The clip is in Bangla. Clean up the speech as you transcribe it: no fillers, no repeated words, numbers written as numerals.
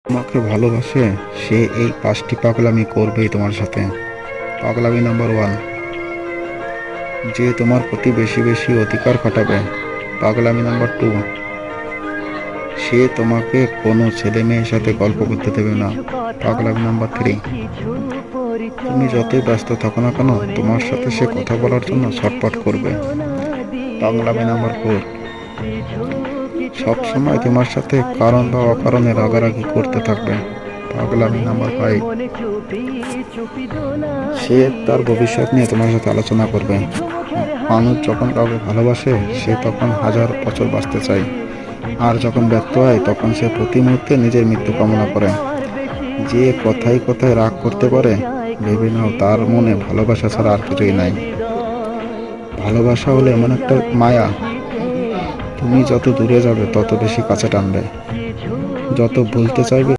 তোমাকে ভালোবাসে সে এই 5টি পাগলামি করবেই তোমার সাথে। পাগলামি নাম্বার 1, যে তোমার প্রতি বেশি বেশি অধিকার খাটাবে। পাগলামি নাম্বার 2, সে তোমাকে কোনো ছেলে মেয়ের সাথে গল্প করতে দেবে না। পাগলামি নাম্বার 3, তুমি যতই ব্যস্ত থাকো না কেন তোমার সাথে সে কথা বলার জন্য ছটফট করবে। পাগলামি নাম্বার 4, সব সময় তোমার সাথে কারণ বা অকারণে রাগারাগি করতে থাকবে। পাগলামি নাম্বার 5, সে তার ভবিষ্যৎ নিয়ে তোমার সাথে আলোচনা করবে। মানুষ যখন কাউকে ভালোবাসে সে তখন হাজার বছর বাঁচতে চায়, আর যখন ব্যর্থ হয় তখন সে প্রতি মুহূর্তে নিজের মৃত্যু কামনা করে। যে কথায় কথায় রাগ করতে পারে ভেবে নাও তার মনে ভালোবাসা ছাড়া আর কিছুই নাই। ভালোবাসা হলো এমন একটা মায়া, তুমি যত দূরে যাবে তত বেশি কাছে টানবে, যত ভুলতে চাইবে